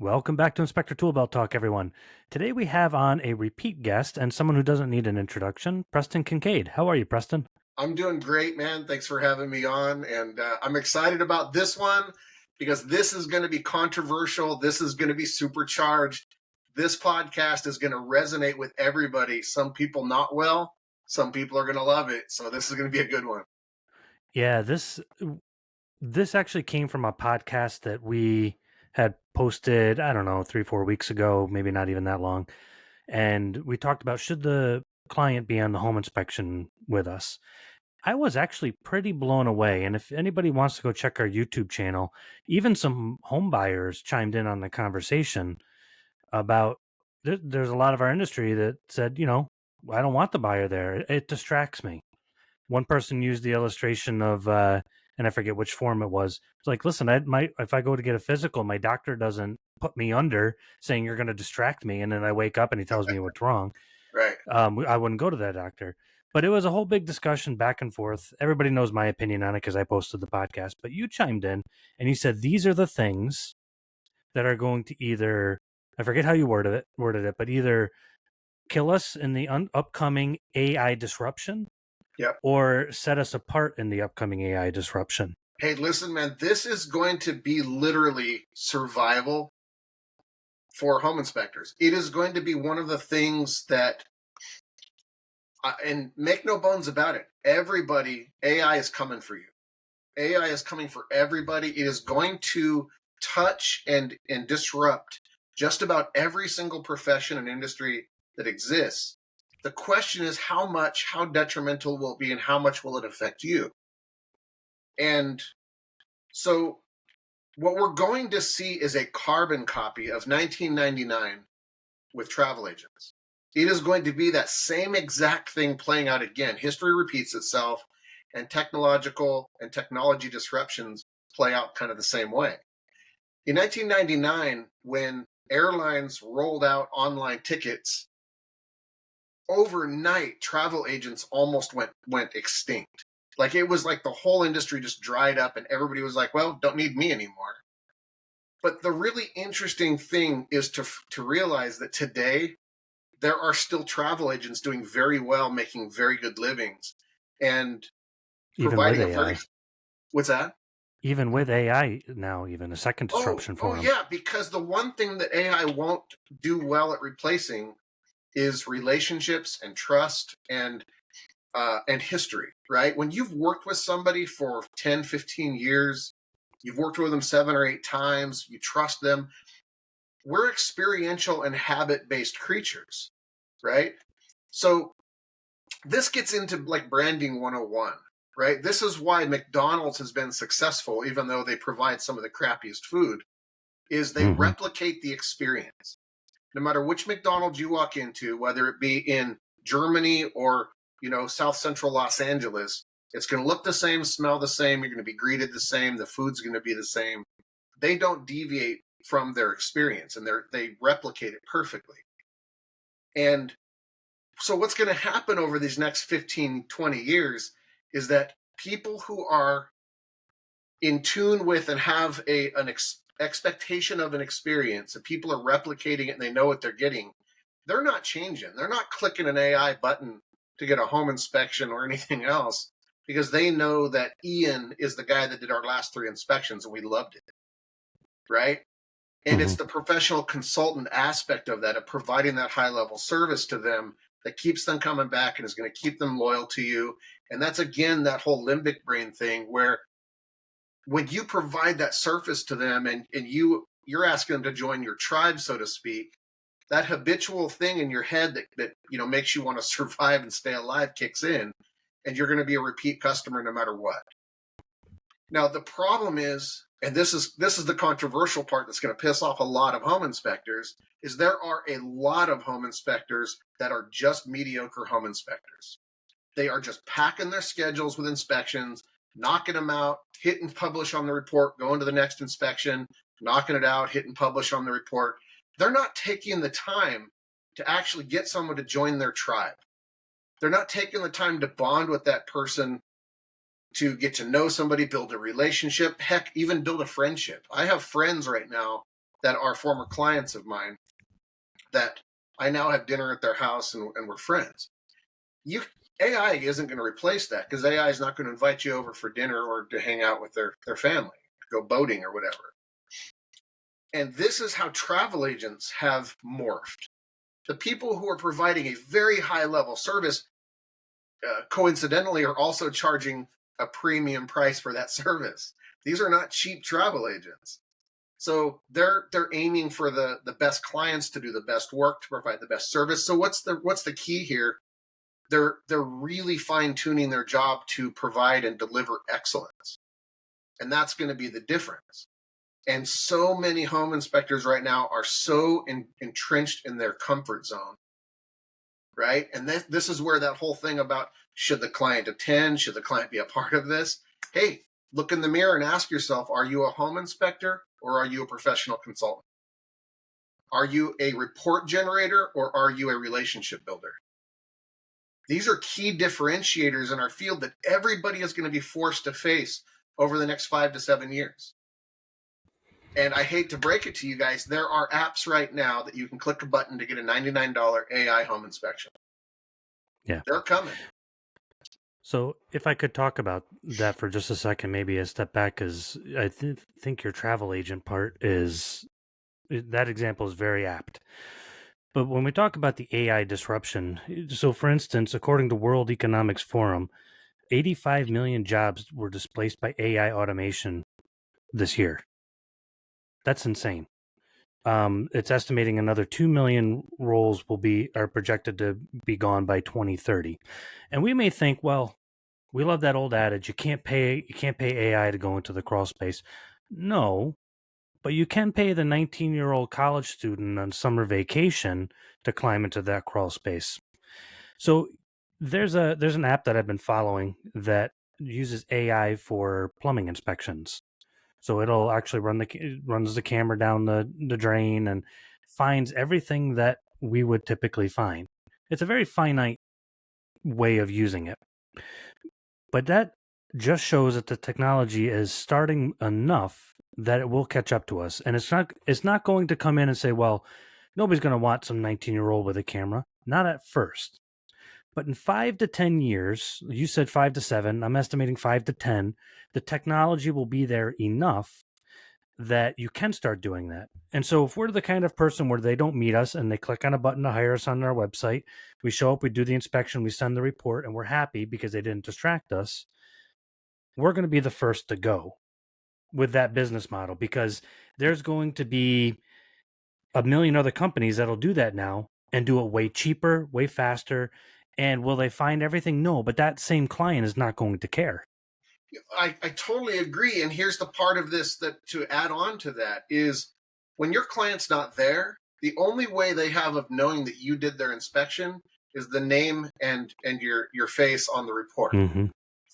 Welcome back to Inspector Toolbelt Talk, everyone. Today we have on a repeat guest and someone who doesn't need an introduction, Preston Kincaid. How are you, Preston? I'm doing great, man. Thanks for having me on. And I'm excited about this one because this is going to be controversial. This is going to be supercharged. This podcast is going to resonate with everybody. Some people not well, some people are going to love it. So this is going to be a good one. Yeah, this actually came from a podcast that we had posted, I don't know, 3-4 weeks ago, maybe not even that long. And we talked about should the client be on the home inspection with us. I was actually pretty blown away. And if anybody wants to go check our YouTube channel, even some home buyers chimed in on the conversation about there's a lot of our industry that said, I don't want the buyer there. It distracts me. One person used the illustration of, and I forget which form it was. It's like, listen, if I go to get a physical, my doctor doesn't put me under saying you're going to distract me, and then I wake up and he tells me what's wrong. Right. I wouldn't go to that doctor. But it was a whole big discussion back and forth. Everybody knows my opinion on it because I posted the podcast. But you chimed in and you said these are the things that are going to either, I forget how you worded it, but either kill us in the upcoming AI disruption, Yep. or set us apart in the upcoming AI disruption. Hey, listen, man, this is going to be literally survival for home inspectors. It is going to be one of the things that, and make no bones about it, everybody, AI is coming for you. AI is coming for everybody. It is going to touch and disrupt just about every single profession and industry that exists. The question is how detrimental will it be, and how much will it affect you? And so what we're going to see is a carbon copy of 1999 with travel agents. It is going to be that same exact thing playing out again. History repeats itself, and technology disruptions play out kind of the same way. In 1999, when airlines rolled out online tickets, overnight travel agents almost went extinct. Like, it was like the whole industry just dried up and everybody was like, well, don't need me anymore. But the really interesting thing is to realize that today there are still travel agents doing very well, making very good livings, and Even providing with AI. What's that? Even with AI now, even a second disruption for them. Yeah, because the one thing that AI won't do well at replacing is relationships and trust and history, right? When you've worked with somebody for 10, 15 years, you've worked with them 7 or 8 times, you trust them. We're experiential and habit-based creatures, right? So this gets into like branding 101, right? This is why McDonald's has been successful, even though they provide some of the crappiest food, is they replicate the experience. No matter which McDonald's you walk into, whether it be in Germany or, South Central Los Angeles, it's going to look the same, smell the same. You're going to be greeted the same. The food's going to be the same. They don't deviate from their experience, and they replicate it perfectly. And so what's going to happen over these next 15, 20 years is that people who are in tune with and have an expectation of an experience, and people are replicating it and they know what they're getting, they're not changing. They're not clicking an AI button to get a home inspection or anything else, because they know that Ian is the guy that did our last 3 inspections and we loved it, right? And it's the professional consultant aspect of that, of providing that high-level service to them, that keeps them coming back and is going to keep them loyal to you. And that's, again, that whole limbic brain thing, where when you provide that surface to them and you're asking them to join your tribe, so to speak, that habitual thing in your head that makes you want to survive and stay alive kicks in, and you're going to be a repeat customer no matter what. Now, the problem is, and this is the controversial part that's going to piss off a lot of home inspectors, is there are a lot of home inspectors that are just mediocre home inspectors. They are just packing their schedules with inspections, knocking them out, hit and publish on the report, going to the next inspection, knocking it out, hit and publish on the report. They're not taking the time to actually get someone to join their tribe. They're not taking the time to bond with that person, to get to know somebody, build a relationship, heck, even build a friendship. I have friends right now that are former clients of mine that I now have dinner at their house and we're friends. You AI isn't going to replace that because AI is not going to invite you over for dinner or to hang out with their family, go boating or whatever. And this is how travel agents have morphed. The people who are providing a very high level service, coincidentally, are also charging a premium price for that service. These are not cheap travel agents. So they're aiming for the best clients to do the best work to provide the best service. So what's the key here? They're really fine tuning their job to provide and deliver excellence, and that's going to be the difference. And so many home inspectors right now are so entrenched in their comfort zone, right? And this is where that whole thing about should the client attend, should the client be a part of this? Hey, look in the mirror and ask yourself, are you a home inspector or are you a professional consultant? Are you a report generator or are you a relationship builder? These are key differentiators in our field that everybody is going to be forced to face over the next 5 to 7 years. And I hate to break it to you guys, there are apps right now that you can click a button to get a $99 AI home inspection. Yeah. They're coming. So if I could talk about that for just a second, maybe a step back, because I think your travel agent part that example is very apt. But when we talk about the AI disruption, so for instance, according to World Economics Forum, 85 million jobs were displaced by AI automation this year. That's insane. It's estimating another 2 million roles are projected to be gone by 2030. And we may think, well, we love that old adage, you can't pay AI to go into the crawl space. No, but you can pay the 19-year-old college student on summer vacation to climb into that crawl space. So there's an app that I've been following that uses AI for plumbing inspections. So it'll actually runs the camera down the drain and finds everything that we would typically find. It's a very finite way of using it. But that just shows that the technology is starting enough that it will catch up to us. And it's not going to come in and say, well, nobody's going to want some 19-year-old with a camera. Not at first. But in 5 to 10 years, you said 5 to 7, I'm estimating 5 to 10, the technology will be there enough that you can start doing that. And so if we're the kind of person where they don't meet us and they click on a button to hire us on our website, we show up, we do the inspection, we send the report, and we're happy because they didn't distract us, we're going to be the first to go with that business model because there's going to be a million other companies that'll do that now and do it way cheaper, way faster. And will they find everything? No, but that same client is not going to care. I totally agree. And here's the part of this that to add on to that is when your client's not there, the only way they have of knowing that you did their inspection is the name and your face on the report. Mm-hmm.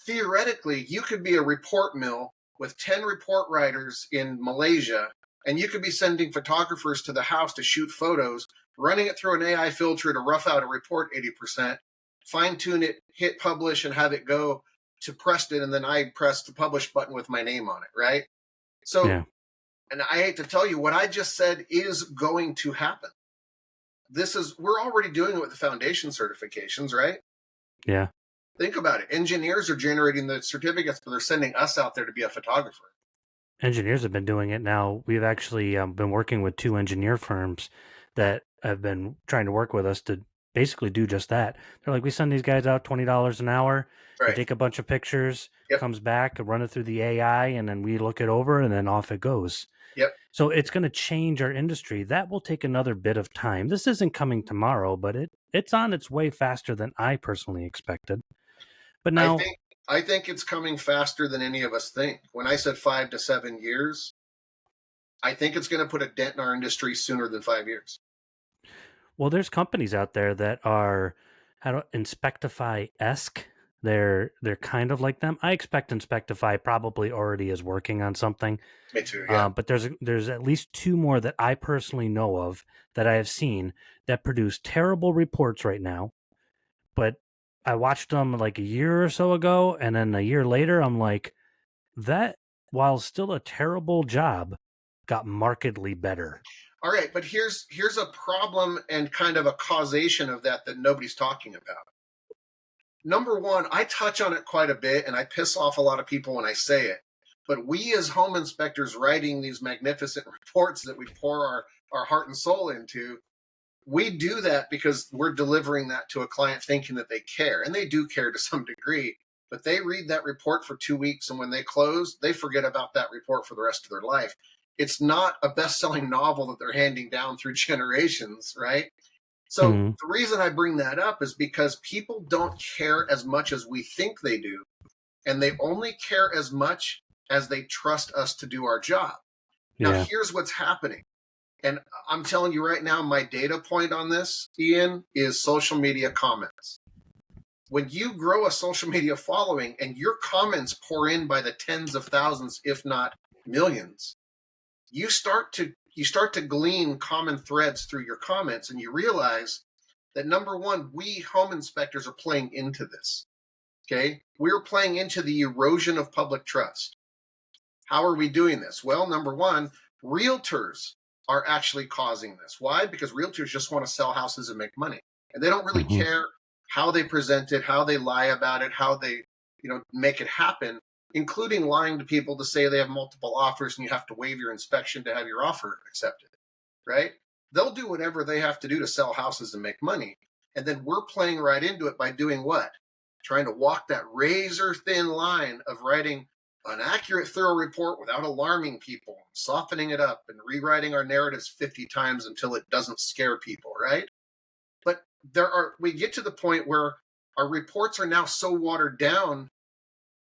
Theoretically, you could be a report mill with 10 report writers in Malaysia, and you could be sending photographers to the house to shoot photos, running it through an AI filter to rough out a report 80%, fine tune it, hit publish, and have it go to Preston, and then I press the publish button with my name on it, right? So, Yeah. and I hate to tell you, what I just said is going to happen. We're already doing it with the foundation certifications, right? Yeah. Think about it. Engineers are generating the certificates, but they're sending us out there to be a photographer. Engineers have been doing it now. We've actually been working with 2 engineer firms that have been trying to work with us to basically do just that. They're like, we send these guys out $20 an hour. They Right. take a bunch of pictures, Yep. comes back, run it through the AI, and then we look it over, and then off it goes. Yep. So it's going to change our industry. That will take another bit of time. This isn't coming tomorrow, but it's on its way faster than I personally expected. But now, I think it's coming faster than any of us think. When I said 5 to 7 years, I think it's going to put a dent in our industry sooner than 5 years. well, there's companies out there that are Inspectify-esque. They're kind of like them. I expect Inspectify probably already is working on something. Me too. Yeah. But there's at least 2 more that I personally know of that I have seen that produce terrible reports right now. But I watched them like a year or so ago, and then a year later, I'm like, that while still a terrible job, got markedly better. All right, but here's a problem and kind of a causation of that nobody's talking about. Number one, I touch on it quite a bit, and I piss off a lot of people when I say it. But we, as home inspectors, writing these magnificent reports that we pour our heart and soul into, we do that because we're delivering that to a client thinking that they care, and they do care to some degree. But they read that report for 2 weeks, and when they close, they forget about that report for the rest of their life. It's not a best-selling novel that they're handing down through generations, right? So Mhm. the reason I bring that up is because people don't care as much as we think they do, and they only care as much as they trust us to do our job. Now, Yeah. here's what's happening. And I'm telling you right now, my data point on this, Ian, is social media comments. When you grow a social media following and your comments pour in by the tens of thousands, if not millions, you start to glean common threads through your comments, and you realize that number one, we home inspectors are playing into this. Okay, we're playing into the erosion of public trust. How are we doing this? Well, number one, realtors are actually causing this. Why? Because realtors just want to sell houses and make money, and they don't really Mhm. care how they present it, how they lie about it, how they make it happen, including lying to people to say they have multiple offers and you have to waive your inspection to have your offer accepted. Right? They'll do whatever they have to do to sell houses and make money, and then we're playing right into it by doing what? Trying to walk that razor thin line of writing an accurate, thorough report without alarming people, softening it up and rewriting our narratives 50 times until it doesn't scare people, right? But we get to the point where our reports are now so watered down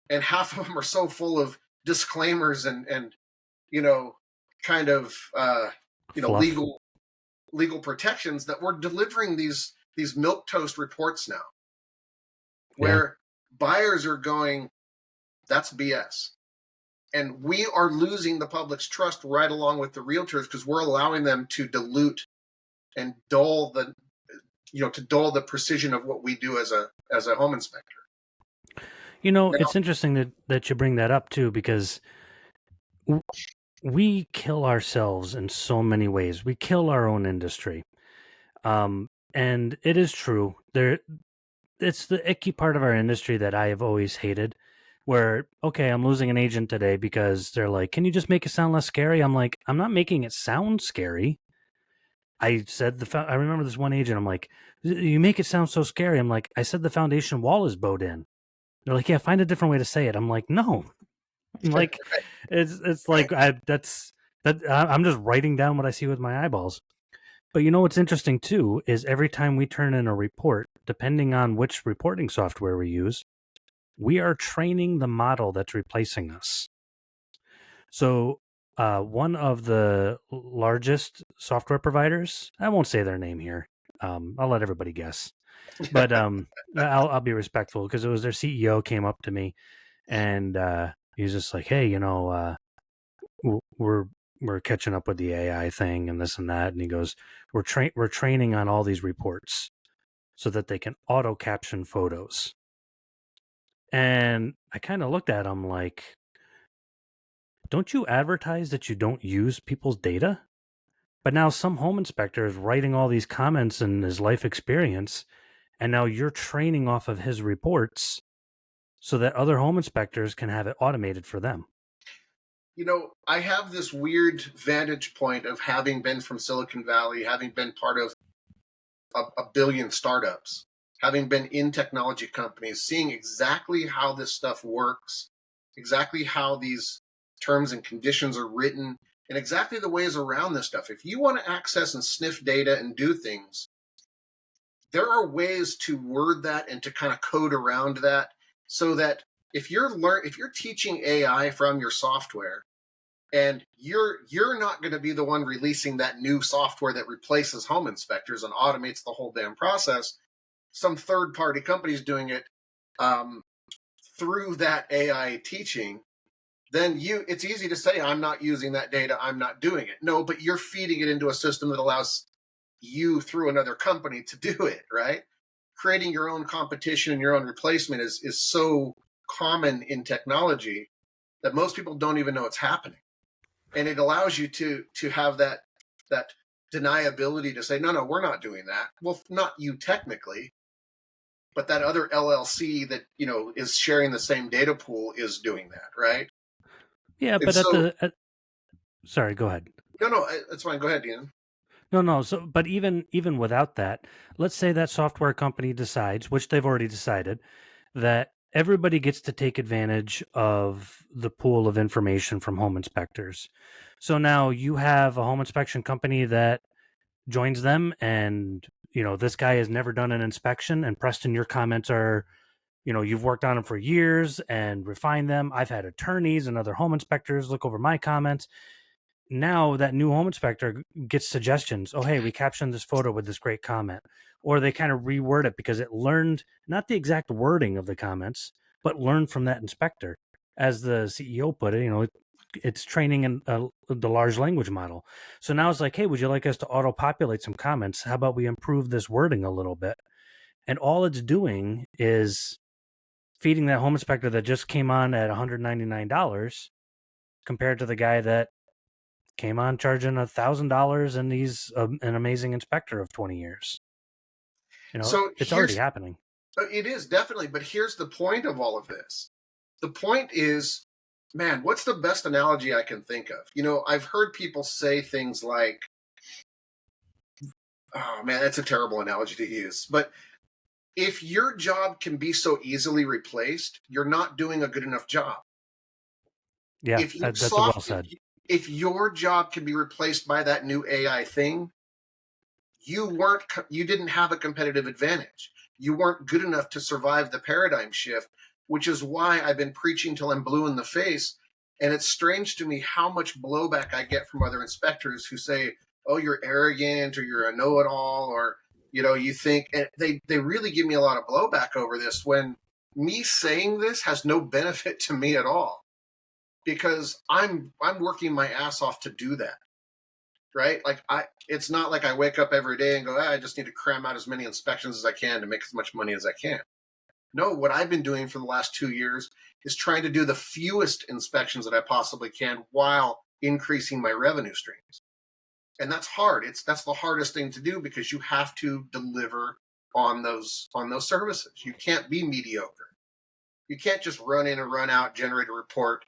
and half of them are so full of disclaimers and you know, kind of Fluff. legal protections that we're delivering these milk toast reports now Yeah. where buyers are going, that's BS. And we are losing the public's trust right along with the realtors because we're allowing them to dilute and dull the precision of what we do as a home inspector. Now, It's interesting that you bring that up too, because w- we kill ourselves in so many ways. We kill our own industry. And it is true. It's the icky part of our industry that I have always hated. Where, okay, I'm losing an agent today because they're like, "Can you just make it sound less scary?" I'm like, "I'm not making it sound scary." I remember this one agent. I'm like, "You make it sound so scary." I'm like, "I said the foundation wall is bowed in." They're like, "Yeah, find a different way to say it." I'm like, "No." I'm like, it's like I'm just writing down what I see with my eyeballs. But what's interesting too is every time we turn in a report, depending on which reporting software we use, we are training the model that's replacing us. So, one of the largest software providers, I won't say their name here. I'll let everybody guess, but I'll be respectful because it was their CEO came up to me and he's just like, "Hey, we're catching up with the AI thing and this and that," and he goes, we're training on all these reports so that they can auto caption photos." And I kind of looked at him like, "Don't you advertise that you don't use people's data?" But now some home inspector is writing all these comments and his life experience, and now you're training off of his reports so that other home inspectors can have it automated for them. I have this weird vantage point of having been from Silicon Valley, having been part of a billion startups, having been in technology companies, seeing exactly how this stuff works, exactly how these terms and conditions are written, and exactly the ways around this stuff. If you want to access and sniff data and do things, there are ways to word that and to kind of code around that so that if you're teaching AI from your software and you're not going to be the one releasing that new software that replaces home inspectors and automates the whole damn process, some third party company's doing it um, through that AI teaching, then it's easy to say, I'm not using that data, I'm not doing it. No, but you're feeding it into a system that allows you through another company to do it, right? Creating your own competition and your own replacement is so common in technology that most people don't even know it's happening. And it allows you to have that deniability to say, no, we're not doing that. Well, not you technically, but that other LLC that is sharing the same data pool is doing that, right? Yeah, And but so, sorry, go ahead. no, that's fine. Go ahead, Dean. No, no. So, but even without that, let's say that software company decides, which they've already decided, that everybody gets to take advantage of the pool of information from home inspectors. So now you have a home inspection company that joins them, and this guy has never done an inspection. And Preston, your comments are, you've worked on them for years and refined them. I've had attorneys and other home inspectors look over my comments. Now that new home inspector gets suggestions. Oh, hey, we captioned this photo with this great comment. Or they kind of reword it because it learned not the exact wording of the comments, but learned from that inspector. As the CEO put it, it's training in the large language model. So now it's like, hey, would you like us to auto populate some comments? How about we improve this wording a little bit? And all it's doing is feeding that home inspector that just came on at $199 compared to the guy that came on charging $1,000 and he's an amazing inspector of 20 years. So It's already here's happening. it is definitely, but here's the point of all of this. The point is, man, what's the best analogy I can think of? I've heard people say things like, oh man, that's a terrible analogy to use, but if your job can be so easily replaced, you're not doing a good enough job. Yeah, If you that's a well soft, if, said. if your job can be replaced by that new AI thing, you didn't have a competitive advantage. You weren't good enough to survive the paradigm shift, which is why I've been preaching till I'm blue in the face. And it's strange to me how much blowback I get from other inspectors who say, "Oh, you're arrogant, or you're a know-it-all, or you think." And they really give me a lot of blowback over this when me saying this has no benefit to me at all because I'm working my ass off to do that, right? Like it's not like I wake up every day and go, I just need to cram out as many inspections as I can to make as much money as I can. No, what I've been doing for the last 2 years is trying to do the fewest inspections that I possibly can while increasing my revenue streams. And that's hard. That's the hardest thing to do because you have to deliver on those services. You can't be mediocre. You can't just run in and run out, generate a report,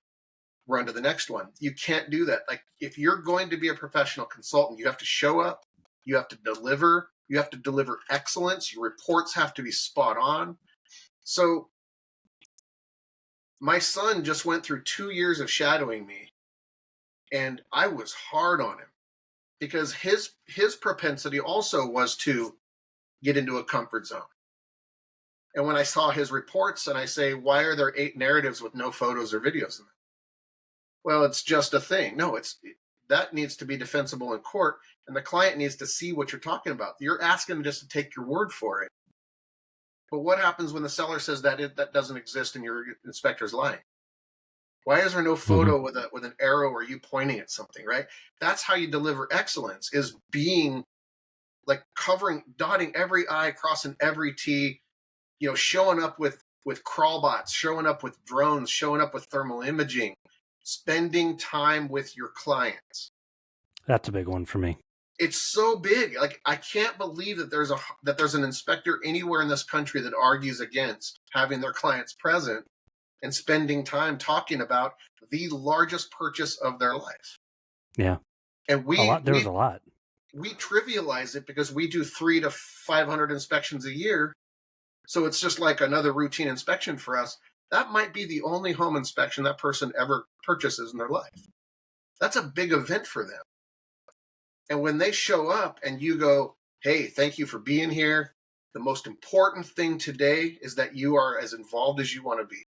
run to the next one. You can't do that. Like if you're going to be a professional consultant, you have to show up, you have to deliver excellence, your reports have to be spot on. So my son just went through 2 years of shadowing me, and I was hard on him because his propensity also was to get into a comfort zone. And when I saw his reports and I say, why are there 8 narratives with no photos or videos in them? Well, it's just a thing. No, that needs to be defensible in court, and the client needs to see what you're talking about. You're asking them just to take your word for it. But what happens when the seller says that doesn't exist and your inspector's lying? Why is there no Mm-hmm. photo with an arrow or you pointing at something, right? That's how you deliver excellence, is being like dotting every I, crossing every T, showing up with crawl bots, showing up with drones, showing up with thermal imaging, spending time with your clients. That's a big one for me. It's so big. Like I can't believe that there's an inspector anywhere in this country that argues against having their clients present and spending time talking about the largest purchase of their life. Yeah, And a we lot. There was we a lot. we trivialize it because we do 300 to 500 inspections a year. So it's just like another routine inspection for us. That might be the only home inspection that person ever purchases in their life. That's a big event for them. And when they show up and you go, hey, thank you for being here. The most important thing today is that you are as involved as you want to be.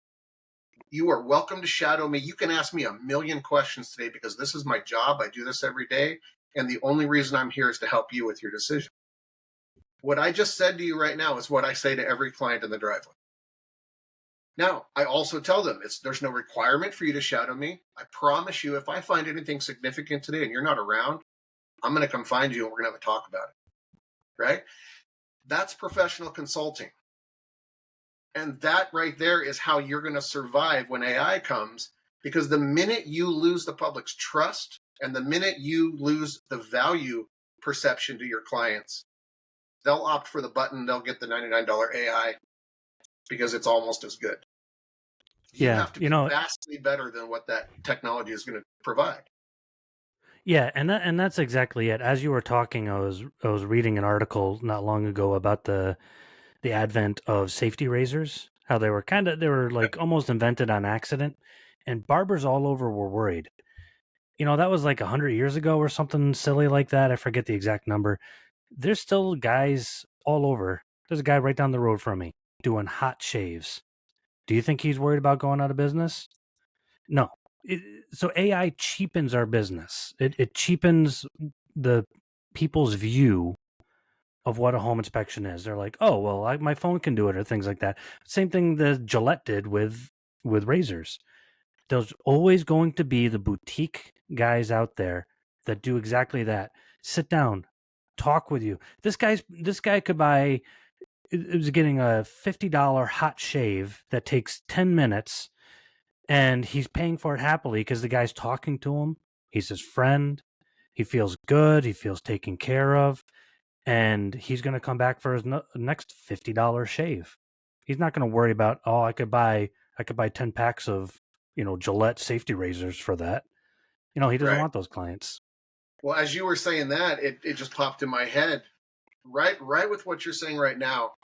You are welcome to shadow me. You can ask me a million questions today because this is my job. I do this every day. And the only reason I'm here is to help you with your decision. What I just said to you right now is what I say to every client in the driveway. Now, I also tell them there's no requirement for you to shadow me. I promise you, if I find anything significant today and you're not around, I'm going to come find you and we're going to have a talk about it. Right? That's professional consulting. And that right there is how you're going to survive when AI comes, because the minute you lose the public's trust, And the minute you lose the value perception to your clients, they'll opt for the button, they'll get the $99 AI because it's almost as good. You Yeah, have to be vastly better than what that technology is going to provide. yeah, and that's exactly it. As you were talking, I was reading an article not long ago about the advent of safety razors, how they were like almost invented on accident, and barbers all over were worried. That was like 100 years ago or something silly like that. I forget the exact number. There's still guys all over. There's a guy right down the road from me doing hot shaves. Do you think he's worried about going out of business? No. So AI cheapens our business. It cheapens the people's view of what a home inspection is. They're like, oh, well, my phone can do it, or things like that. Same thing that Gillette did with razors. There's always going to be the boutique guys out there that do exactly that. Sit down, talk with you. This guy could buy. It was getting a $50 hot shave that takes 10 minutes, and he's paying for it happily because the guy's talking to him. He's his friend. He feels good. He feels taken care of, and he's going to come back for his next $50 shave. He's not going to worry about, oh, I could buy 10 packs of Gillette safety razors for that. He doesn't Right. want those clients. Well, as you were saying that, it just popped in my head. Right with what you're saying right now.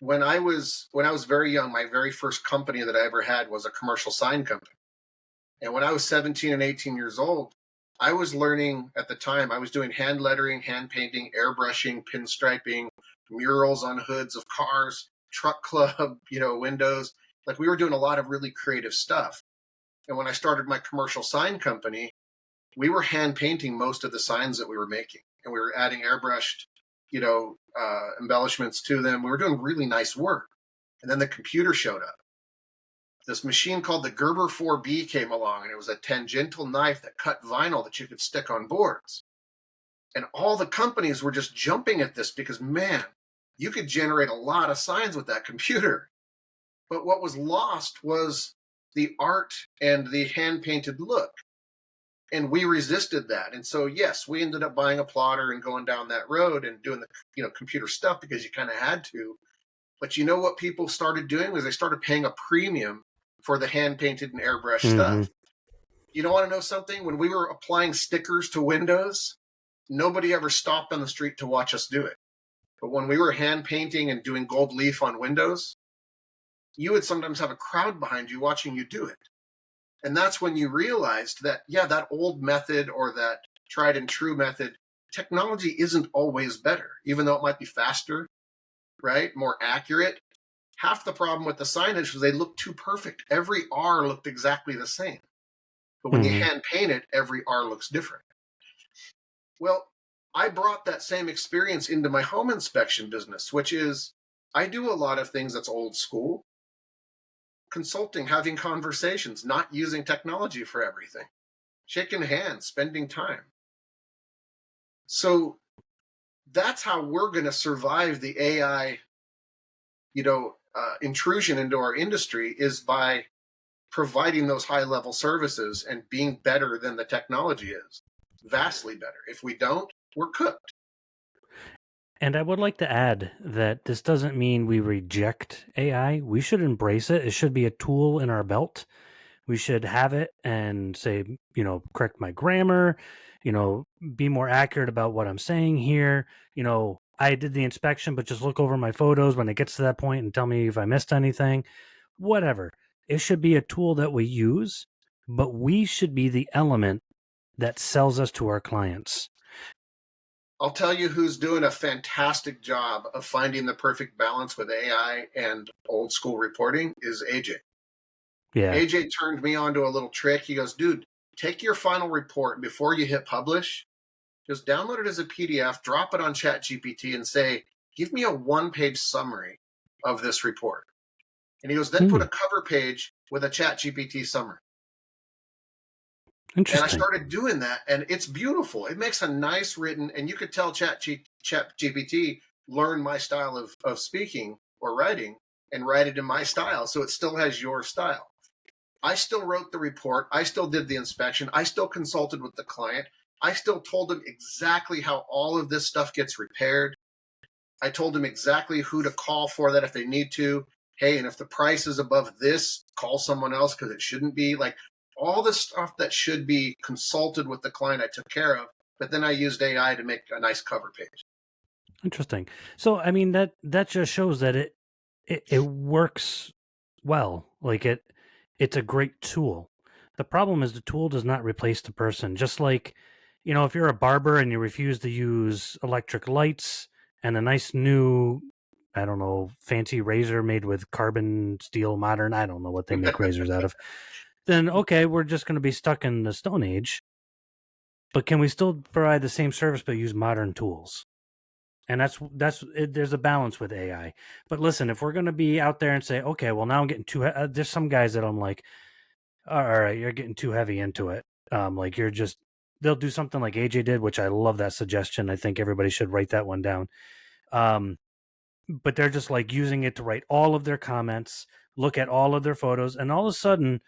When I was very young, my very first company that I ever had was a commercial sign company. And when I was 17 and 18 years old, I was learning at the time, I was doing hand lettering, hand painting, airbrushing, pinstriping, murals on hoods of cars, truck club, windows. Like we were doing a lot of really creative stuff. And when I started my commercial sign company, we were hand painting most of the signs that we were making. And we were adding airbrushed, embellishments to them. We were doing really nice work. And then the computer showed up. This machine called the Gerber 4B came along, and it was a tangential knife that cut vinyl that you could stick on boards. And all the companies were just jumping at this because, man, you could generate a lot of signs with that computer. But what was lost was the art and the hand painted look. And we resisted that. And so, yes, we ended up buying a plotter and going down that road and doing the computer stuff because you kind of had to. But you know what people started doing was they started paying a premium for the hand painted and airbrush Mm-hmm. stuff. You don't want to know something? When we were applying stickers to windows, nobody ever stopped on the street to watch us do it. But when we were hand painting and doing gold leaf on windows, you would sometimes have a crowd behind you watching you do it. And that's when you realized that, yeah, that old method or that tried and true method, technology isn't always better, even though it might be faster, right? More accurate. Half the problem with the signage was they looked too perfect. Every R looked exactly the same. But when you Mm-hmm. hand paint it, every R looks different. Well, I brought that same experience into my home inspection business, which is I do a lot of things that's old school. Consulting, having conversations, not using technology for everything, shaking hands, spending time. So that's how we're going to survive the AI, intrusion into our industry is by providing those high level services and being better than the technology is, vastly better. If we don't, we're cooked. And I would like to add that this doesn't mean we reject AI. We should embrace it. It should be a tool in our belt. We should have it and say, correct my grammar, be more accurate about what I'm saying here. I did the inspection, but just look over my photos when it gets to that point and tell me if I missed anything. Whatever. It should be a tool that we use, but we should be the element that sells us to our clients. I'll tell you who's doing a fantastic job of finding the perfect balance with AI and old school reporting is AJ. Yeah. AJ turned me on to a little trick. He goes, dude, take your final report before you hit publish. Just download it as a PDF, drop it on ChatGPT, and say, give me a 1-page summary of this report. And he goes, then put Hmm. a cover page with a ChatGPT summary. And I Interesting. started doing that, and it's beautiful. It makes a nice written, and you could tell ChatGPT learn my style of speaking or writing and write it in my style, so it still has your style. I still wrote the report. I still did the inspection. I still consulted with the client. I still told him exactly how all of this stuff gets repaired. I told him exactly who to call for that if they need to. Hey, and if the price is above this, call someone else because it shouldn't be. Like all the stuff that should be consulted with the client, I took care of. But then I used AI to make a nice cover page. Interesting. So, I mean, that just shows that it works well. Like it's a great tool. The problem is the tool does not replace the person. Just like, if you're a barber and you refuse to use electric lights and a nice new, I don't know, fancy razor made with carbon steel modern, I don't know what they make razors out of, then okay, we're just going to be stuck in the Stone Age. But can we still provide the same service but use modern tools? And there's a balance with AI. But listen, if we're going to be out there and say, okay, well now I'm getting too, there's some guys that I'm like, all right, you're getting too heavy into it. Like they'll do something like AJ did, which I love that suggestion. I think everybody should write that one down. But they're just like using it to write all of their comments, look at all of their photos, and all of a sudden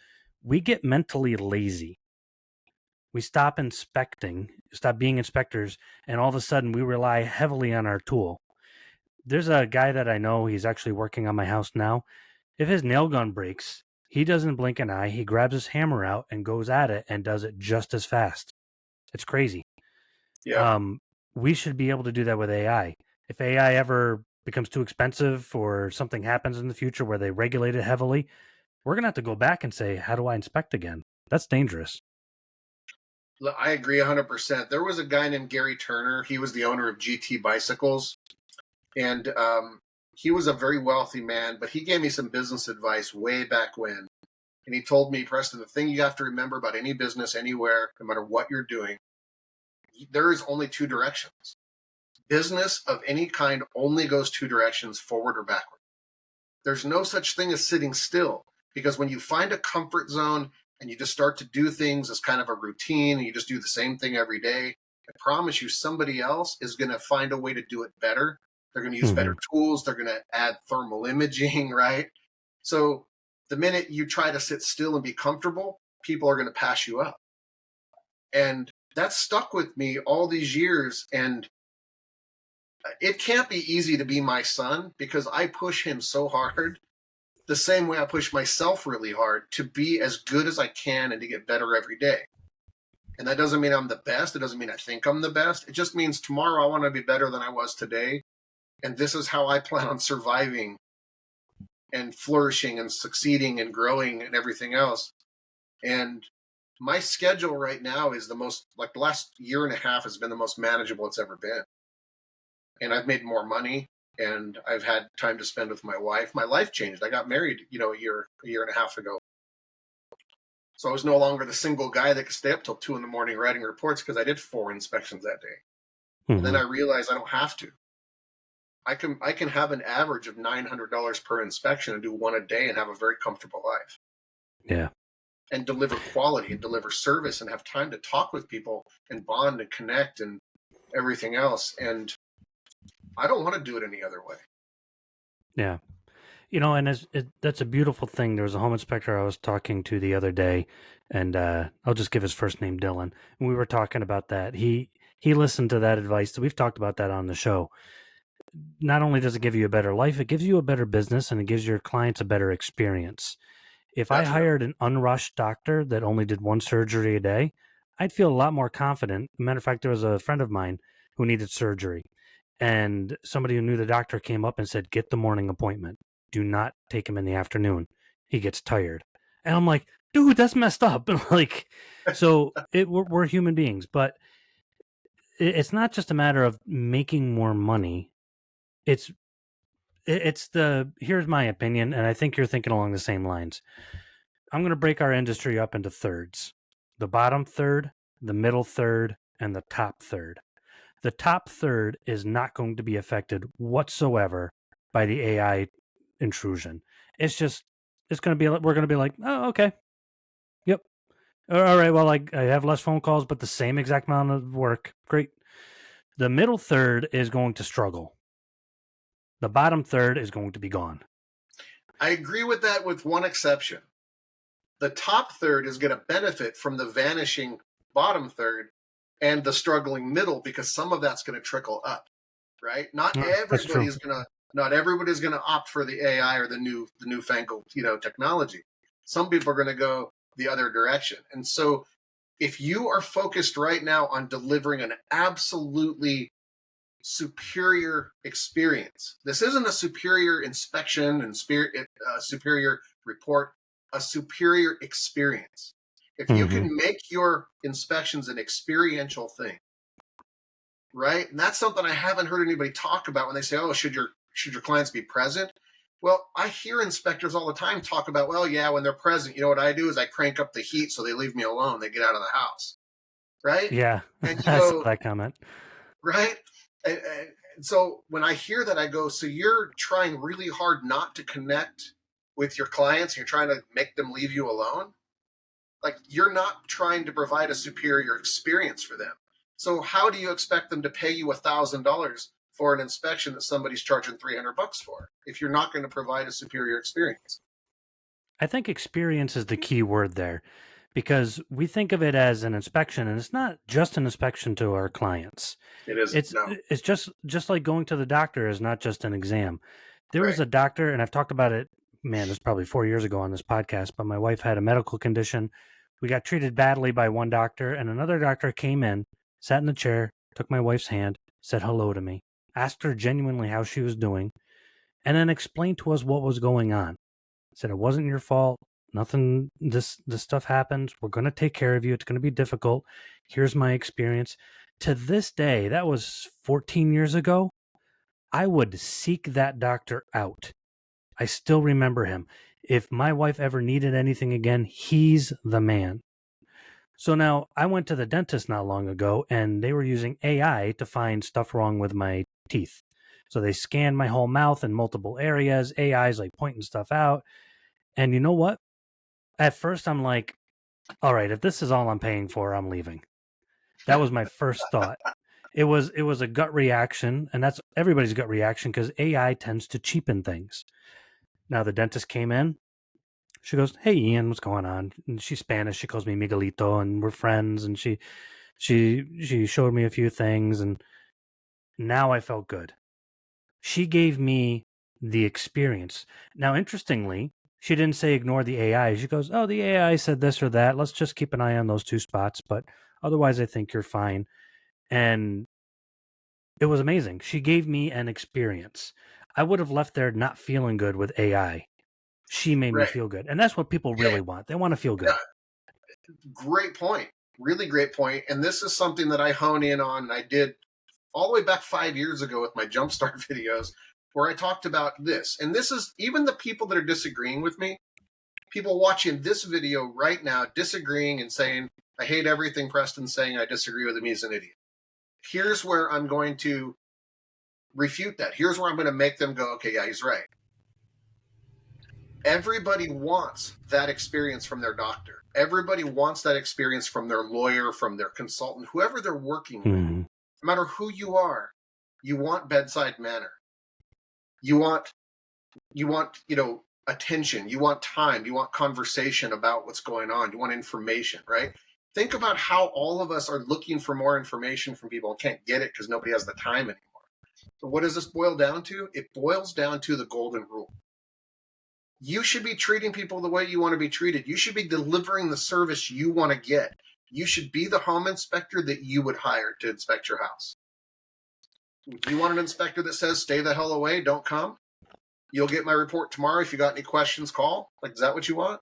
we get mentally lazy. We stop being inspectors, and all of a sudden we rely heavily on our tool. There's a guy that I know, he's actually working on my house now. If his nail gun breaks, he doesn't blink an eye. He grabs his hammer out and goes at it and does it just as fast. It's crazy. Yeah. Um, we should be able to do that with AI. If AI ever becomes too expensive or something happens in the future where they regulate it heavily, we're going to have to go back and say, how do I inspect again? That's dangerous. I agree 100%. There was a guy named Gary Turner. He was the owner of GT Bicycles. And he was a very wealthy man, but he gave me some business advice way back when. And he told me, Preston, the thing you have to remember about any business anywhere, no matter what you're doing, there is only two directions. Business of any kind only goes two directions, forward or backward. There's no such thing as sitting still, because when you find a comfort zone and you just start to do things as kind of a routine and you just do the same thing every day, I promise you somebody else is going to find a way to do it better. They're going to use better tools. They're going to add thermal imaging, right? So the minute you try to sit still and be comfortable, people are going to pass you up. And that stuck with me all these years. And it can't be easy to be my son because I push him so hard the same way I push myself really hard to be as good as I can and to get better every day. And that doesn't mean I'm the best. It doesn't mean I think I'm the best. It just means tomorrow I want to be better than I was today. And this is how I plan on surviving and flourishing and succeeding and growing and everything else. And my schedule right now is the last year and a half has been the most manageable it's ever been. And I've made more money and I've had time to spend with my wife. My life changed. I got married, a year and a half ago. So I was no longer the single guy that could stay up till 2 a.m. writing reports because I did 4 inspections that day. And then I realized I don't have to. I can have an average of $900 per inspection and do one a day and have a very comfortable life. Yeah. And deliver quality and deliver service and have time to talk with people and bond and connect and everything else. And I don't want to do it any other way. Yeah. And that's a beautiful thing. There was a home inspector I was talking to the other day, and I'll just give his first name Dylan. And we were talking about that. He listened to that advice. We've talked about that on the show. Not only does it give you a better life, it gives you a better business and it gives your clients a better experience. If I hired an unrushed doctor that only did one surgery a day, I'd feel a lot more confident. Matter of fact, there was a friend of mine who needed surgery, and somebody who knew the doctor came up and said, get the morning appointment. Do not take him in the afternoon. He gets tired. And I'm like, dude, that's messed up. So we're human beings, but it's not just a matter of making more money. Here's my opinion, and I think you're thinking along the same lines. I'm going to break our industry up into thirds: the bottom third, the middle third, and the top third. The top third is not going to be affected whatsoever by the AI intrusion. It's going to be, we're going to be like, oh, okay. Yep. All right. Well, I have less phone calls, but the same exact amount of work. Great. The middle third is going to struggle. The bottom third is going to be gone. I agree with that with one exception. The top third is going to benefit from the vanishing bottom third, and the struggling middle, because some of that's going to trickle up, right? That's true. Not everybody's going to opt for the AI or the newfangled, technology. Some people are going to go the other direction. And so if you are focused right now on delivering an absolutely superior experience, this isn't a superior inspection and superior report, a superior experience. If you Hmm. can make your inspections an experiential thing, right? And that's something I haven't heard anybody talk about when they say, "Oh, should your clients be present?" Well, I hear inspectors all the time talk about, "Well, yeah, when they're present, you know what I do is I crank up the heat so they leave me alone. They get out of the house." Right? Yeah, And you I saw go, that comment. right? And so when I hear that, I go, so you're trying really hard not to connect with your clients. You're trying to make them leave you alone. Like, you're not trying to provide a superior experience for them. So how do you expect them to pay you $1,000 for an inspection that somebody's charging $300 for if you're not going to provide a superior experience? I think experience is the key word there, because we think of it as an inspection, and it's not just an inspection to our clients. It isn't. It's No. it's just like going to the doctor is not just an exam. There was Right. a doctor, and I've talked about it. Man, this is probably 4 years ago on this podcast. But my wife had a medical condition. We got treated badly by one doctor, and another doctor came in, sat in the chair, took my wife's hand, said hello to me, asked her genuinely how she was doing, and then explained to us what was going on. Said it wasn't your fault. Nothing. This stuff happens. We're going to take care of you. It's going to be difficult. Here's my experience. To this day, that was 14 years ago. I would seek that doctor out. I still remember him. If my wife ever needed anything again, he's the man. So now I went to the dentist not long ago, and they were using AI to find stuff wrong with my teeth. So they scanned my whole mouth in multiple areas. AI's like pointing stuff out. And you know what? At first, I'm like, all right, if this is all I'm paying for, I'm leaving. That was my first thought. It was a gut reaction, and that's everybody's gut reaction because AI tends to cheapen things. Now the dentist came in. She goes, "Hey Ian, what's going on?" And she's Spanish. She calls me Miguelito, and we're friends. And she showed me a few things, and now I felt good. She gave me the experience. Now, interestingly, she didn't say ignore the AI. She goes, "Oh, the AI said this or that. Let's just keep an eye on those two spots, but otherwise, I think you're fine." And it was amazing. She gave me an experience. I would have left there not feeling good with AI. She made me Right. feel good. And that's what people Yeah. really want. They want to feel Yeah. good. Great point. Really great point. And this is something that I hone in on. And I did all the way back 5 years ago with my Jumpstart videos, where I talked about this. And this is even the people that are disagreeing with me, people watching this video right now, disagreeing and saying, "I hate everything Preston's saying. I disagree with him. He's an idiot." Here's where I'm going to refute that. Here's where I'm going to make them go, "Okay, yeah, he's right." Everybody wants that experience from their doctor. Everybody wants that experience from their lawyer, from their consultant, whoever they're working with. Mm-hmm. No matter who you are, you want bedside manner. You want attention. You want time. You want conversation about what's going on. You want information, right? Think about how all of us are looking for more information from people and can't get it because nobody has the time anymore. So what does this boil down to? It boils down to the golden rule. You should be treating people the way you want to be treated. You should be delivering the service you want to get. You should be the home inspector that you would hire to inspect your house. You want an inspector that says, "Stay the hell away, don't come. You'll get my report tomorrow. If you got any questions, call." Like, is that what you want?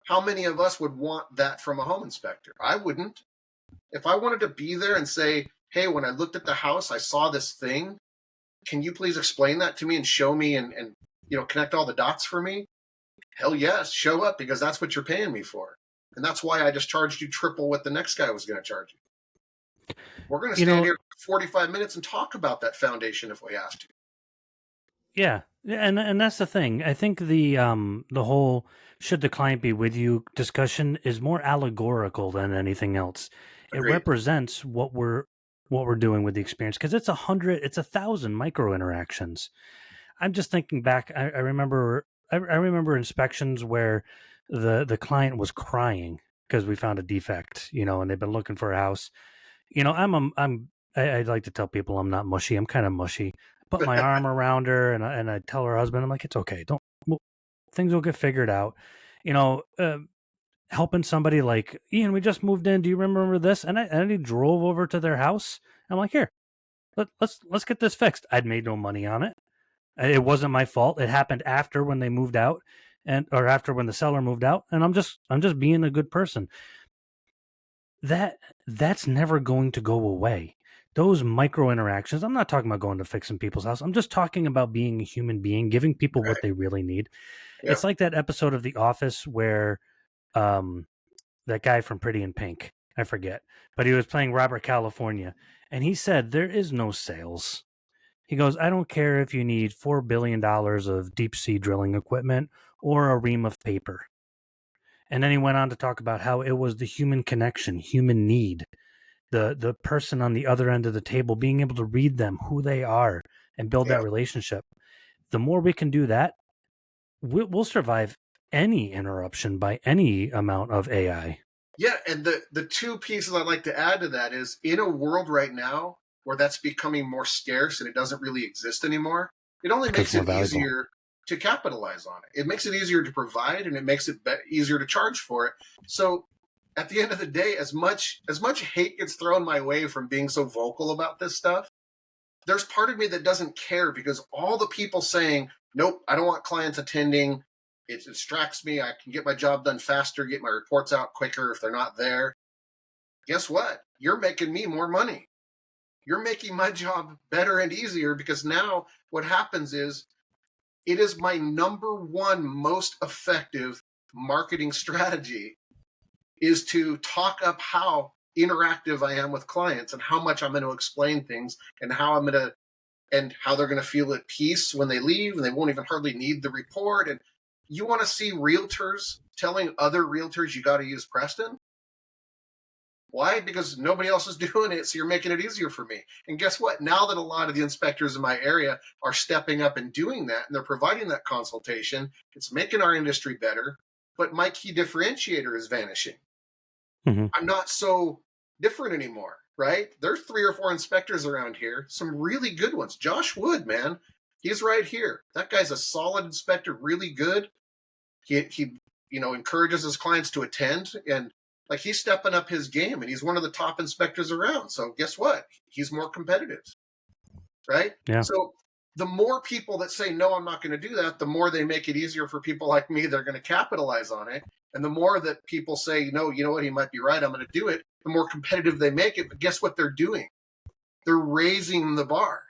How many of us would want that from a home inspector? I wouldn't. If I wanted to be there and say, "Hey, when I looked at the house, I saw this thing. Can you please explain that to me and show me and connect all the dots for me?" Hell yes, show up, because that's what you're paying me for. And that's why I just charged you triple what the next guy was going to charge you. We're going to You stand know, here for 45 minutes and talk about that foundation if we have to. yeah. And that's the thing. I think the whole should the client be with you discussion is more allegorical than anything else. It Agreed. represents what we're doing with the experience because it's 1,000 micro interactions. I'm just thinking back. I remember. I remember inspections where the client was crying because we found a defect, and they've been looking for a house. I like to tell people I'm not mushy. I'm kind of mushy. Put my arm around her and I tell her husband, I'm like, it's okay. Don't, well, things will get figured out. You know, helping somebody like Ian, we just moved in. Do you remember this? And he drove over to their house. I'm like, here, let's get this fixed. I'd made no money on it. It wasn't my fault. It happened after when they moved out, or after when the seller moved out. And I'm just being a good person. That's never going to go away. Those micro interactions. I'm not talking about going to fixing people's house. I'm just talking about being a human being, giving people what Right. they really need. Yep. It's like that episode of The Office where um, that guy from Pretty in Pink, I forget, but he was playing Robert California, and he said there is no sales. He goes, I don't care if you need $4 billion of deep sea drilling equipment or a ream of paper. And then he went on to talk about how it was the human connection, human need, the person on the other end of the table, being able to read them, who they are, and build that Yep. relationship. The more we can do that, we'll survive any interruption by any amount of AI. Yeah, and the two pieces I'd like to add to that is in a world right now where that's becoming more scarce and it doesn't really exist anymore, it only Because it's makes more it valuable. easier to capitalize on it. It makes it easier to provide and it makes it easier to charge for it. So at the end of the day, as much hate gets thrown my way from being so vocal about this stuff, there's part of me that doesn't care because all the people saying, nope, I don't want clients attending. It distracts me. I can get my job done faster, get my reports out quicker if they're not there. Guess what? You're making me more money. You're making my job better and easier because now what happens is it is my number one most effective marketing strategy is to talk up how interactive I am with clients and how much I'm going to explain things and how they're going to feel at peace when they leave and they won't even hardly need the report. And you want to see realtors telling other realtors you got to use Preston? Why? Because nobody else is doing it, so you're making it easier for me. And guess what? Now that a lot of the inspectors in my area are stepping up and doing that, and they're providing that consultation, it's making our industry better. But my key differentiator is vanishing. Mm-hmm. I'm not so different anymore, right? There's 3 or 4 inspectors around here, some really good ones. Josh Wood, man, he's right here. That guy's a solid inspector, really good. He encourages his clients to attend, and like he's stepping up his game, and he's one of the top inspectors around. So guess what? He's more competitive, right? Yeah. So the more people that say no, I'm not going to do that, the more they make it easier for people like me. They're going to capitalize on it, and the more that people say no, you know what, he might be right, I'm going to do it, the more competitive they make it. But guess what they're doing? They're raising the bar,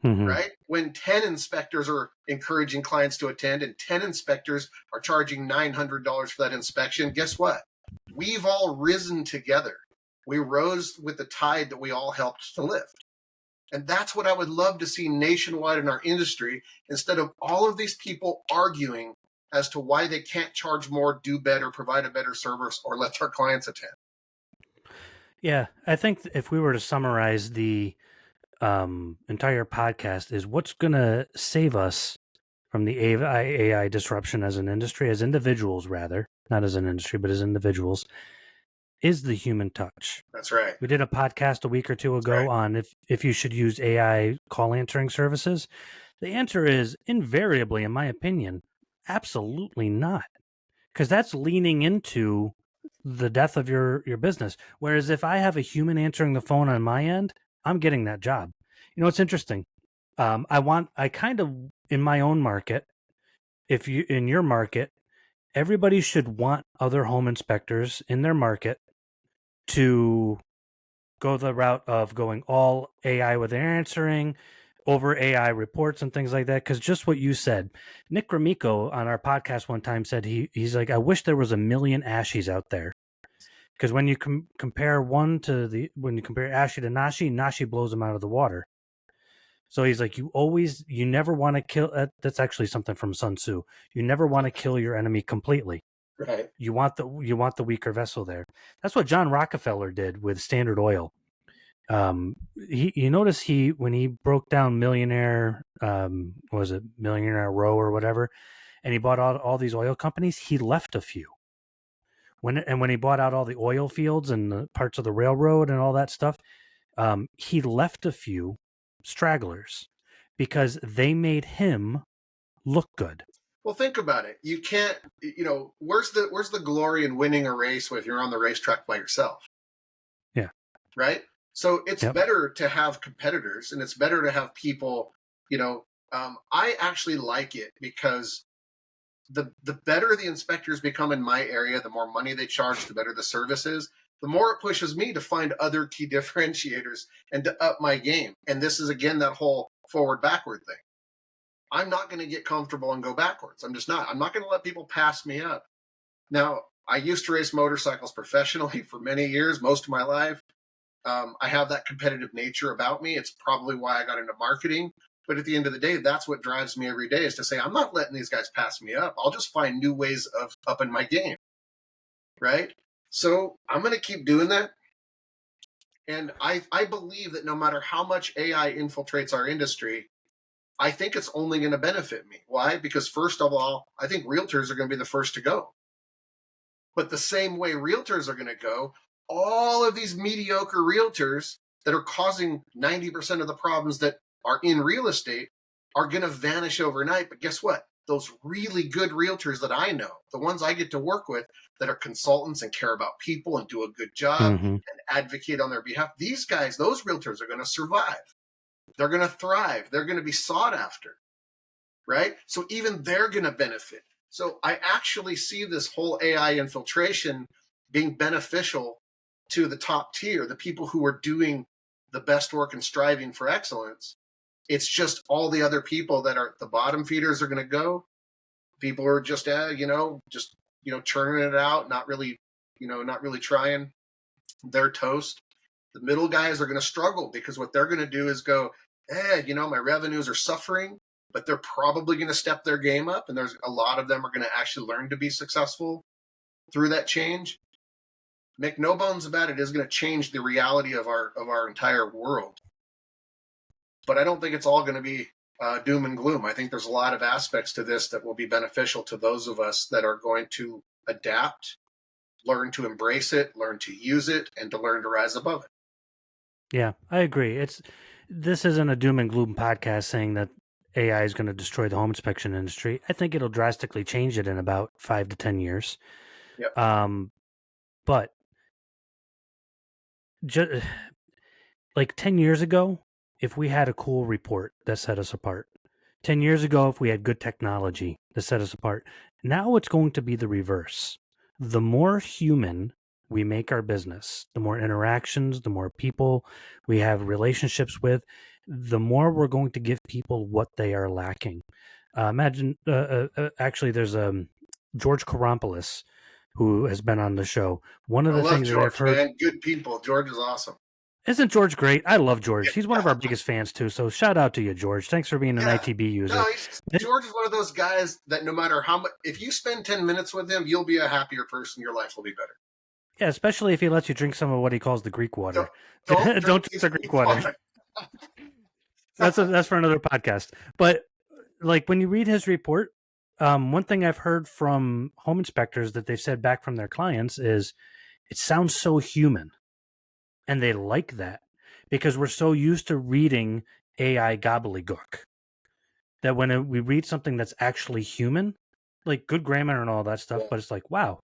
Mm-hmm. right? When 10 inspectors are encouraging clients to attend and 10 inspectors are charging $900 for that inspection, guess what? We've all risen together. We rose with the tide that we all helped to lift. And that's what I would love to see nationwide in our industry, instead of all of these people arguing as to why they can't charge more, do better, provide a better service, or let their clients attend. Yeah, I think if we were to summarize the entire podcast, is what's going to save us from the AI disruption as an industry, as individuals, rather, not as an industry, but as individuals, is the human touch. That's right. We did a podcast a week or two That's right. ago on if you should use AI call answering services. The answer is invariably, in my opinion, absolutely not, because that's leaning into the death of your business. Whereas if I have a human answering the phone on my end, I'm getting that job. You know, it's interesting. I kind of, in my own market, if you, in your market, everybody should want other home inspectors in their market to go the route of going all AI with their answering over AI reports and things like that. Because just what you said, Nick Gramico on our podcast one time said he's like, I wish there was a million Ashies out there. Because when you compare when you compare Ashi to Nashi blows him out of the water. So he's like, you never want to kill. That's actually something from Sun Tzu. You never want to kill your enemy completely. Right. You want the weaker vessel there. That's what John Rockefeller did with Standard Oil. You notice when he broke down Millionaire, was it Millionaire Row or whatever, and he bought all these oil companies, he left a few. When he bought out all the oil fields and the parts of the railroad and all that stuff, he left a few stragglers because they made him look good. Well, think about it. You can't, where's the glory in winning a race if you're on the racetrack by yourself, Yeah. right? So it's Yep. better to have competitors, and it's better to have people. I actually like it because the better the inspectors become in my area, the more money they charge, the better the service is. The more it pushes me to find other key differentiators and to up my game. And this is again that whole forward backward thing. I'm not going to get comfortable and go backwards. I'm just not. I'm not going to let people pass me up. Now, I used to race motorcycles professionally for many years, most of my life. I have that competitive nature about me. It's probably why I got into marketing. But at the end of the day, that's what drives me every day is to say, I'm not letting these guys pass me up. I'll just find new ways of upping my game. Right. So I'm going to keep doing that. And I believe that no matter how much AI infiltrates our industry, I think it's only going to benefit me. Why? Because first of all, I think realtors are going to be the first to go. But the same way realtors are going to go, all of these mediocre realtors that are causing 90% of the problems that are in real estate are going to vanish overnight. But guess what? Those really good realtors that I know, the ones I get to work with that are consultants and care about people and do a good job Mm-hmm. and advocate on their behalf, these guys, those realtors are going to survive. They're going to thrive. They're going to be sought after, right? So even they're going to benefit. So I actually see this whole AI infiltration being beneficial to the top tier, the people who are doing the best work and striving for excellence. It's just all the other people that are the bottom feeders are going to go. People are just, churning it out, not really trying. They're toast. The middle guys are going to struggle because what they're going to do is go, my revenues are suffering, but they're probably going to step their game up. And there's a lot of them are going to actually learn to be successful through that change. Make no bones about it, is going to change the reality of our entire world. But I don't think it's all going to be doom and gloom. I think there's a lot of aspects to this that will be beneficial to those of us that are going to adapt, learn to embrace it, learn to use it, and to learn to rise above it. Yeah, I agree. This isn't a doom and gloom podcast saying that AI is going to destroy the home inspection industry. I think it'll drastically change it in about 5 to 10 years. Yep. But like 10 years ago, if we had a cool report that set us apart, 10 years ago, if we had good technology that set us apart, now it's going to be the reverse. The more human we make our business, the more interactions, the more people we have relationships with, the more we're going to give people what they are lacking. Actually, there's George Karampoulos who has been on the show. One of I the love things that I've George, heard. man. Good people. George is awesome. Isn't George great? I love George. He's one of Yeah. our biggest fans too. So shout out to you, George. Thanks for being an Yeah. ITB user. No, George is one of those guys that no matter how much, if you spend 10 minutes with him, you'll be a happier person. Your life will be better. Yeah, especially if he lets you drink some of what he calls the Greek Don't, water. don't Don't drink drink his the Greek water. water. That's for another podcast. But like when you read his report, one thing I've heard from home inspectors that they've said back from their clients is it sounds so human, and they like that because we're so used to reading AI gobbledygook that when we read something that's actually human, like good grammar and all that stuff, Yeah. but it's like, wow,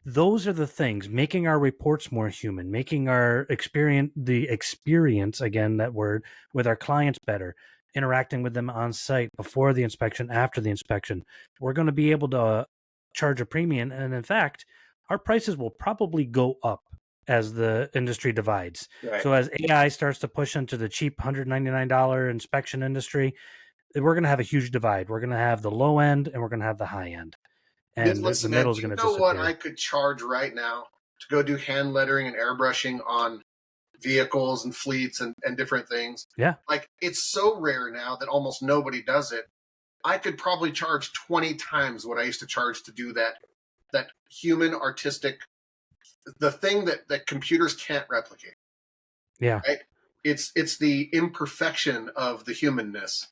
those are the things making our reports more human, making our experience, again, that word, with our clients better, interacting with them on site before the inspection, after the inspection. We're going to be able to charge a premium. And in fact, our prices will probably go up as the industry divides. Right. So as AI starts to push into the cheap $199 inspection industry, we're going to have a huge divide. We're going to have the low end and we're going to have the high end. And the Listen, man, middle is do going you to know what I disappear. could charge right now to go do hand lettering and airbrushing on vehicles and fleets and different things? Yeah. Like, it's so rare now that almost nobody does it. I could probably charge 20 times what I used to charge to do that human artistic, the thing that computers can't replicate. Yeah. Right? It's the imperfection of the humanness.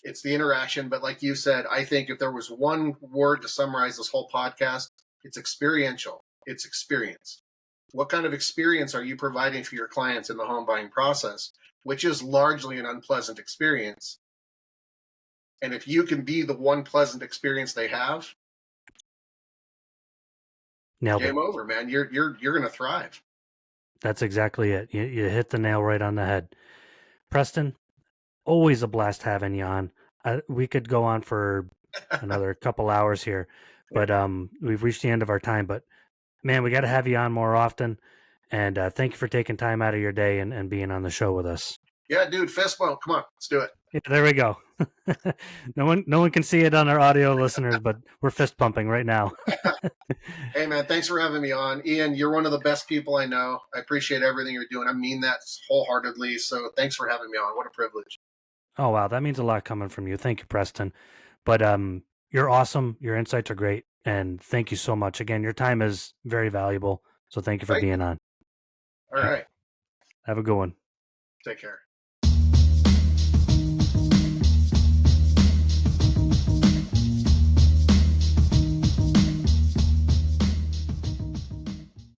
It's the interaction. But like you said, I think if there was one word to summarize this whole podcast, It's experiential. It's experience. What kind of experience are you providing for your clients in the home buying process, which is largely an unpleasant experience? And if you can be the one pleasant experience they have, Nailed it. game over, man. You're going to thrive. That's exactly it. You hit the nail right on the head. Preston, always a blast having you on. We could go on for another couple hours here, but we've reached the end of our time. But man, we got to have you on more often. And thank you for taking time out of your day and being on the show with us. Yeah, dude, fist bump. Come on, let's do it. Yeah, there we go. No one can see it on our audio listeners, but we're fist pumping right now. Hey, man, thanks for having me on. Ian, you're one of the best people I know. I appreciate everything you're doing. I mean that wholeheartedly. So thanks for having me on. What a privilege. Oh wow, that means a lot coming from you. Thank you, Preston. But you're awesome. Your insights are great, and thank you so much. Again, your time is very valuable. So thank you for Thank being you. on. All right. Have a good one. Take care.